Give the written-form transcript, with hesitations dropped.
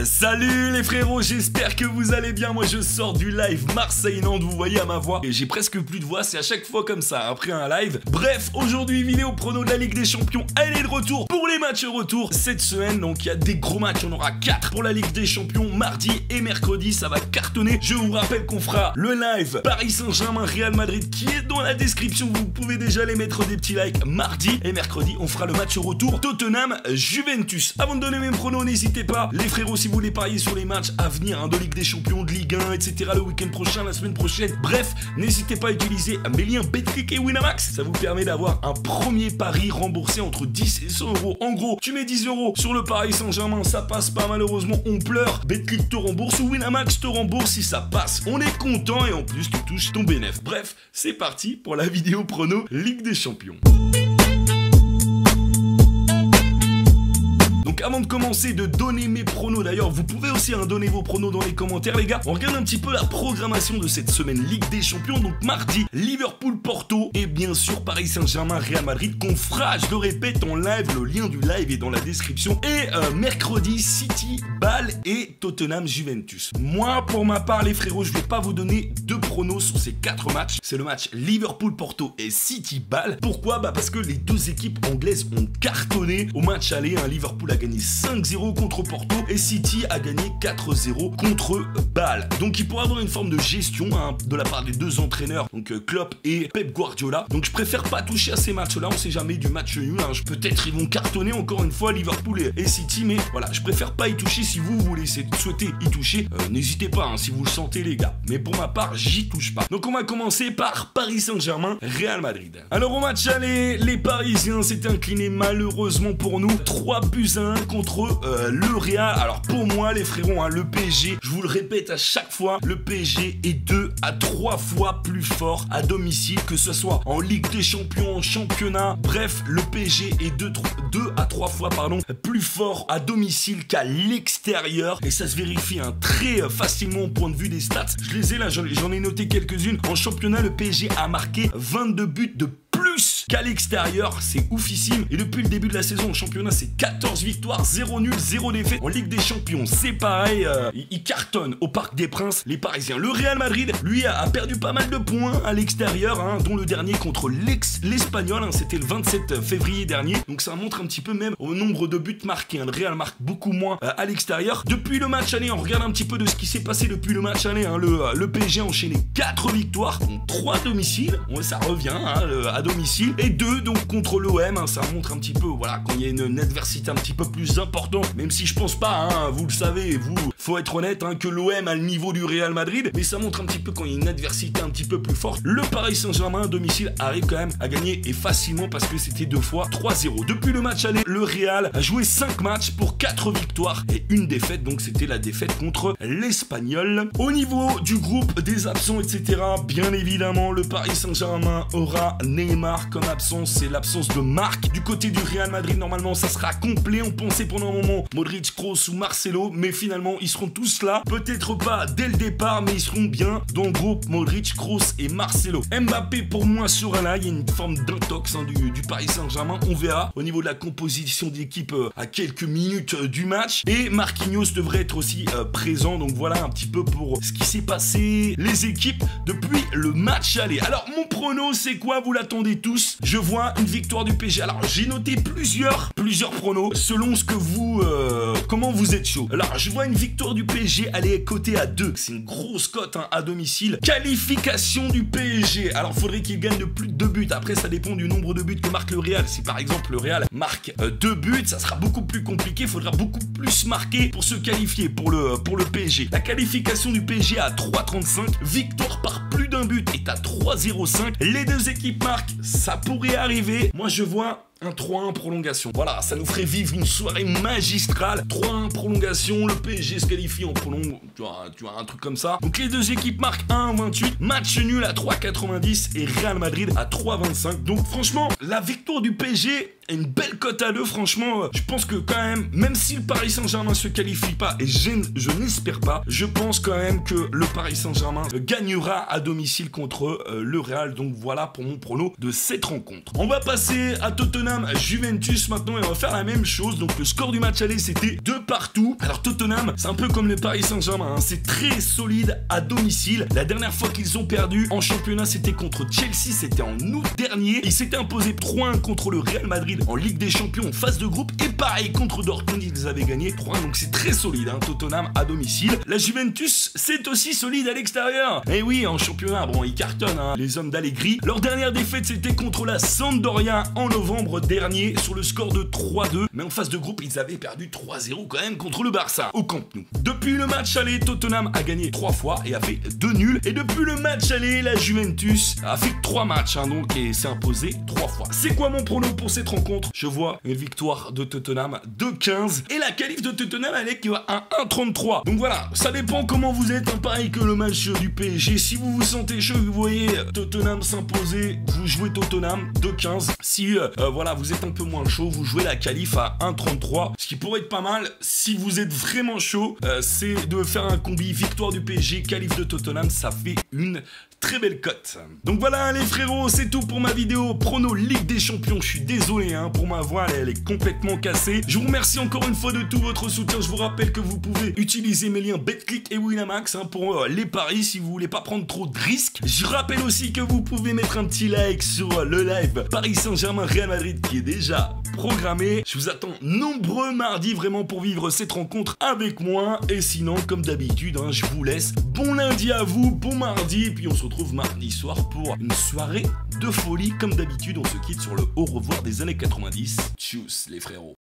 Salut les frérots, j'espère que vous allez bien. Moi je sors du live Marseille-Nantes, vous voyez à ma voix. Et j'ai presque plus de voix, c'est à chaque fois comme ça, après un live. Bref, aujourd'hui vidéo prono de la Ligue des Champions. Elle est de retour pour les matchs retour cette semaine. Donc il y a des gros matchs, on aura 4 pour la Ligue des Champions. Mardi et mercredi, ça va cartonner. Je vous rappelle qu'on fera le live Paris Saint-Germain, Real Madrid qui est dans la description. Vous pouvez déjà les mettre des petits likes. Mardi et mercredi, on fera le match retour Tottenham Juventus. Avant de donner mes pronos, n'hésitez pas, les frérots, si vous voulez parier sur les matchs à venir de Ligue des Champions, de Ligue 1, etc. le week-end prochain, la semaine prochaine. Bref, n'hésitez pas à utiliser mes liens Betclic et Winamax. Ça vous permet d'avoir un premier pari remboursé entre 10 et 100 euros. En gros, tu mets 10 euros sur le Paris Saint-Germain, ça passe pas malheureusement, on pleure. Betclic te rembourse ou Winamax te rembourse si ça passe. On est content et en plus tu touches ton bénéfice. Bref, c'est parti pour la vidéo prono Ligue des Champions. Donc avant de commencer de donner mes pronos, d'ailleurs vous pouvez aussi donner vos pronos dans les commentaires les gars. On regarde un petit peu la programmation de cette semaine Ligue des Champions. Donc mardi, Liverpool-Porto et bien sûr Paris Saint-Germain, Real Madrid qu'on fera, je le répète, en live. Le lien du live est dans la description. Et mercredi, City, Bâle et Tottenham Juventus. Moi pour ma part les frérots, je vais pas vous donner de pronos sur ces 4 matchs. C'est le match Liverpool-Porto et City-Bâle. Pourquoi? Parce que les deux équipes anglaises ont cartonné au match aller. Liverpool a gagné 5-0 contre Porto et City a gagné 4-0 contre Bâle. Donc il pourrait avoir une forme de gestion de la part des deux entraîneurs, donc Klopp et Pep Guardiola. Donc je préfère pas toucher à ces matchs-là, on sait jamais du match nul. Peut-être ils vont cartonner encore une fois Liverpool et City, mais voilà, je préfère pas y toucher. Si vous souhaitez y toucher, n'hésitez pas si vous le sentez les gars. Mais pour ma part, j'y touche pas. Donc on va commencer par Paris Saint-Germain, Real Madrid. Alors au match aller, les Parisiens s'étaient inclinés malheureusement pour nous 3-1 contre le Real. Alors pour moi les frérots, le PSG, je vous le répète à chaque fois, le PSG est 2 à 3 fois plus fort à domicile, que ce soit en Ligue des Champions, en championnat. Bref, le PSG est 2 à 3 fois plus fort à domicile qu'à l'extérieur. Et ça se vérifie très facilement au point de vue des stats. Je les ai là, j'en ai noté quelques-unes. En championnat, le PSG a marqué 22 buts de plus qu'à l'extérieur, c'est oufissime. Et depuis le début de la saison en championnat, c'est 14 victoires, 0 nul, 0 défaite. En Ligue des Champions, c'est pareil, ils cartonnent au Parc des Princes, les Parisiens. Le Real Madrid, lui, a perdu pas mal de points à l'extérieur, dont le dernier contre l'Espagnol, c'était le 27 février dernier. Donc ça montre un petit peu même au nombre de buts marqués. Le Real marque beaucoup moins à l'extérieur. Depuis le match aller, on regarde un petit peu de ce qui s'est passé depuis le match aller. Le PSG a enchaîné 4 victoires, donc 3 à domicile. Ouais, ça revient à domicile, et 2 donc contre l'OM. Ça montre un petit peu, voilà, quand il y a une adversité un petit peu plus importante, même si je pense pas, vous le savez, faut être honnête, que l'OM a le niveau du Real Madrid, mais ça montre un petit peu quand il y a une adversité un petit peu plus forte. Le Paris Saint-Germain à domicile arrive quand même à gagner, et facilement, parce que c'était 2 fois 3-0. Depuis le match aller, le Real a joué 5 matchs pour 4 victoires et 1 défaite, donc c'était la défaite contre l'Espagnol. Au niveau du groupe des absents, etc., bien évidemment, le Paris Saint-Germain aura Neymar comme absence, c'est l'absence de Marc. Du côté du Real Madrid, normalement ça sera complet. On pensait pendant un moment Modric, Kroos ou Marcelo, mais finalement ils seront tous là. Peut-être pas dès le départ, mais ils seront bien dans le groupe Modric, Kroos et Marcelo. Mbappé pour moi sera là, il y a une forme d'intox du Paris Saint-Germain, on verra au niveau de la composition d'équipe à quelques minutes du match. Et Marquinhos devrait être aussi présent, donc voilà un petit peu pour ce qui s'est passé, les équipes depuis le match aller. Alors mon prono c'est quoi, vous l'attendez tous? Je vois une victoire du PSG. Alors j'ai noté plusieurs pronos selon ce que vous comment vous êtes chaud. Alors je vois une victoire du PSG, elle est cotée à 2, c'est une grosse cote à domicile. Qualification du PSG, alors faudrait qu'il gagne de plus de 2 buts. Après ça dépend du nombre de buts que marque le Real. Si par exemple le Real marque 2 buts, ça sera beaucoup plus compliqué, il faudra beaucoup plus marquer pour se qualifier pour le PSG. La qualification du PSG à 3,35, victoire par plus d'un but est à 3,05. Les deux équipes marquent, ça pourrait arriver. Moi je vois un 3-1 prolongation. Voilà, ça nous ferait vivre une soirée magistrale. 3-1 prolongation, le PSG se qualifie en prolong. Tu vois, un truc comme ça. Donc les deux équipes marquent 1,28. Match nul à 3,90 et Real Madrid à 3,25. Donc franchement, la victoire du PSG, une belle cote à 2, franchement, je pense que quand même si le Paris Saint-Germain se qualifie pas, et je n'espère pas, je pense quand même que le Paris Saint-Germain gagnera à domicile contre le Real. Donc voilà pour mon prono de cette rencontre. On va passer à Tottenham Juventus maintenant et on va faire la même chose. Donc le score du match aller c'était 2 partout. Alors Tottenham, c'est un peu comme le Paris Saint-Germain, hein. C'est très solide à domicile. La dernière fois qu'ils ont perdu en championnat, c'était contre Chelsea, c'était en août dernier. Ils s'étaient imposés 3-1 contre le Real Madrid en Ligue des Champions en phase de groupe, et pareil contre Dortmund, ils avaient gagné 3-1. Donc c'est très solide, hein, Tottenham à domicile. La Juventus, c'est aussi solide à l'extérieur. Et oui, en championnat, bon, ils cartonnent, hein, les hommes d'Allegri. Leur dernière défaite, c'était contre la Sampdoria en novembre dernier sur le score de 3-2. Mais en phase de groupe, ils avaient perdu 3-0 quand même contre le Barça au Camp Nou. Depuis le match aller, Tottenham a gagné 3 fois et a fait 2 nuls. Et depuis le match aller, la Juventus a fait 3 matchs, hein, donc, et s'est imposé 3 fois. C'est quoi mon prono pour cette rencontre? Je vois une victoire de Tottenham 2-15 et la qualif de Tottenham elle est à 1-33. Donc voilà, ça dépend comment vous êtes, hein, pareil que le match du PSG. Si vous vous sentez chaud, vous voyez Tottenham s'imposer, vous jouez Tottenham 2-15. Si voilà, vous êtes un peu moins chaud, vous jouez la qualif à 1-33. Ce qui pourrait être pas mal, si vous êtes vraiment chaud, c'est de faire un combi victoire du PSG, qualif de Tottenham, ça fait une très belle cote. Donc voilà les frérots, c'est tout pour ma vidéo prono Ligue des Champions. Je suis désolé, hein, pour ma voix, elle est complètement cassée. Je vous remercie encore une fois de tout votre soutien. Je vous rappelle que vous pouvez utiliser mes liens Betclic et Winamax, hein, pour les paris si vous voulez pas prendre trop de risques. Je rappelle aussi que vous pouvez mettre un petit like sur le live Paris Saint-Germain Real Madrid qui est déjà programmé. Je vous attends nombreux mardi vraiment pour vivre cette rencontre avec moi. Et sinon, comme d'habitude, hein, je vous laisse. Bon lundi à vous, bon mardi, et puis on se retrouve mardi soir pour une soirée de folie. Comme d'habitude, on se quitte sur le au revoir des années 90. Tchuss les frérots.